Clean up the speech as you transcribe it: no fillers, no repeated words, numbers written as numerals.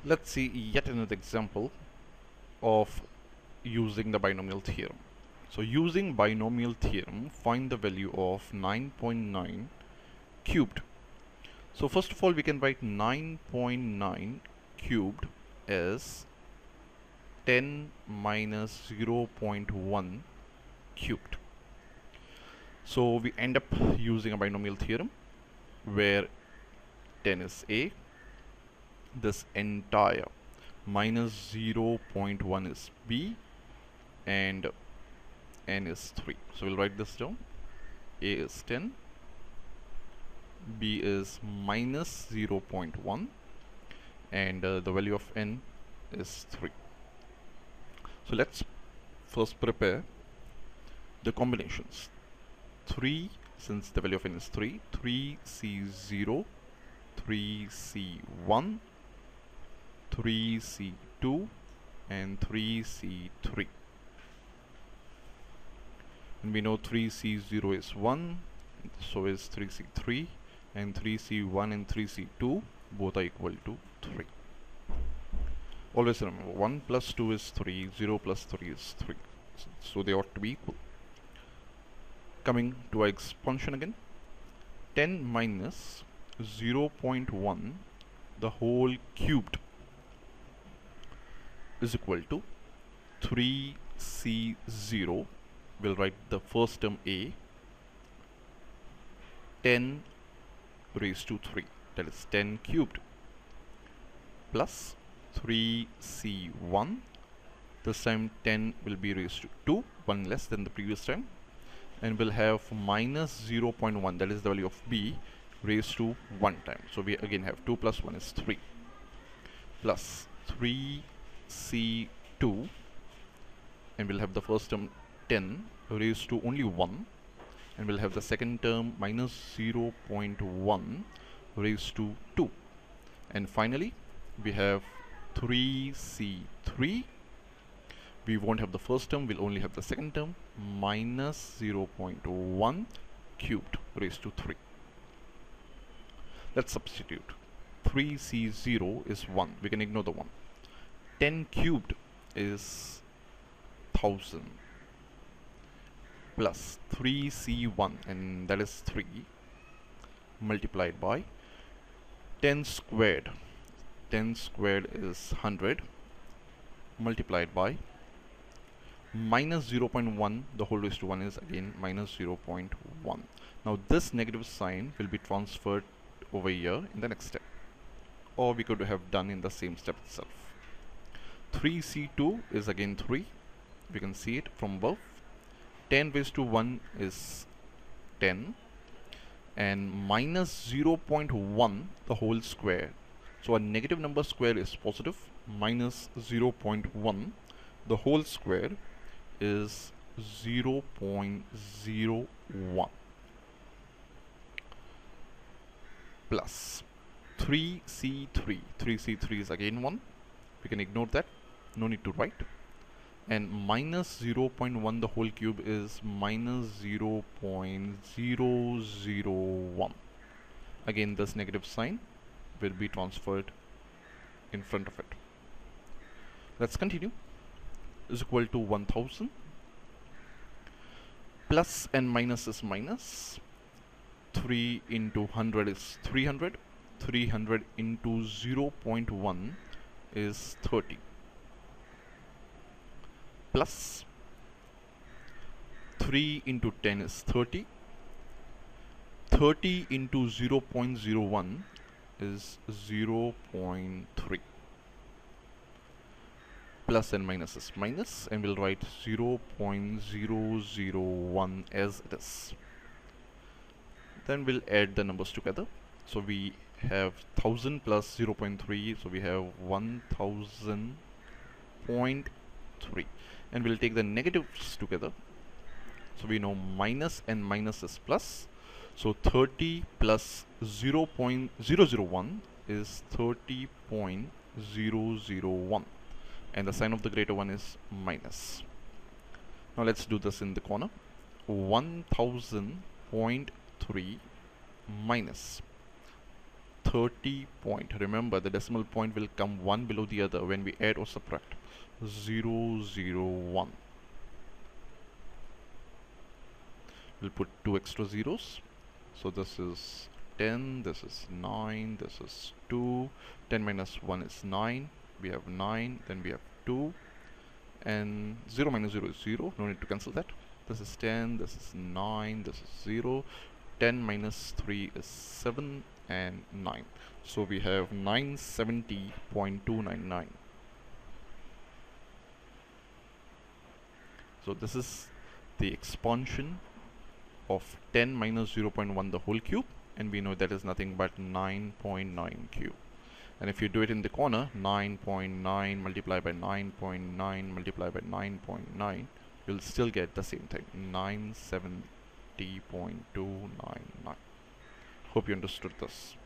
Let's see yet another example of using the binomial theorem. So using binomial theorem, find the value of 9.9 cubed. So first of all, we can write 9.9 cubed as 10 minus 0.1 cubed. So we end up using a binomial theorem where 10 is A, this entire minus 0.1 is B, and n is 3. So we'll write this down. A is 10, B is minus 0.1, and the value of n is 3. So let's first prepare the combinations. 3, since the value of n is 3, 3C0, 3C1, 3C2, and 3C3. And we know 3C0 is 1, so is 3C3, and 3C1 and 3C2 both are equal to 3. Always remember, 1 plus 2 is 3, 0 plus 3 is 3. So they ought to be equal. Coming to our expansion again, 10 minus 0.1 the whole cubed is equal to 3C0. We'll write the first term A, 10 raised to 3, that is 10 cubed, plus 3C1, this time 10 will be raised to 2, 1 less than the previous time, and we'll have minus 0.1, that is the value of B, raised to 1 time. So we again have 2 plus 1 is 3, plus 3C2, and we'll have the first term 10 raised to only 1, and we'll have the second term minus 0.1 raised to 2, and finally we have 3C3. We won't have the first term, we'll only have the second term, minus 0.1 cubed raised to 3. Let's substitute. 3C0 is 1, we can ignore the 1. 10 cubed is 1000, plus 3C1, and that is 3, multiplied by 10 squared. 10 squared is 100, multiplied by minus 0.1, the whole raised to 1 is again minus 0.1. Now this negative sign will be transferred over here in the next step, or we could have done in the same step itself. 3C2 is again 3, we can see it from above. 10 raised to 1 is 10, and minus 0.1 the whole square. So a negative number square is positive, minus 0.1 the whole square is 0.01, plus 3C3. 3C3 is again 1, we can ignore that, no need to write, and minus 0.1 the whole cube is minus 0.001. Again this negative sign will be transferred in front of it. Let's continue. Is equal to 1000, plus and minus is minus, 3 into 100 is 300, 300 into 0.1 is 30, plus 3 into 10 is 30, 30 into 0.01 is 0.3, plus and minus is minus, and we'll write 0.001 as it is. Then we'll add the numbers together. So we have 1000 plus 0.3, so we have 1000.3, and we'll take the negatives together. So we know minus and minus is plus, so 30 plus 0.001 is 30.001, and the sign of the greater one is minus. Now let's do this in the corner. 1000.3 minus 30 point. Remember, the decimal point will come one below the other when we add or subtract. 0, 0, 1. We'll put 2 extra zeros. So this is 10, this is 9, this is 2. 10 minus 1 is 9. We have 9, then we have 2. And 0 minus 0 is 0. No need to cancel that. This is 10, this is 9, this is 0. 10 minus 3 is 7 and 9. So we have 970.299. So this is the expansion of 10 minus 0.1 the whole cube, and we know that is nothing but 9.9 cube. And if you do it in the corner, 9.9 multiplied by 9.9 multiplied by 9.9, you'll still get the same thing, 970.299. Hope you understood this.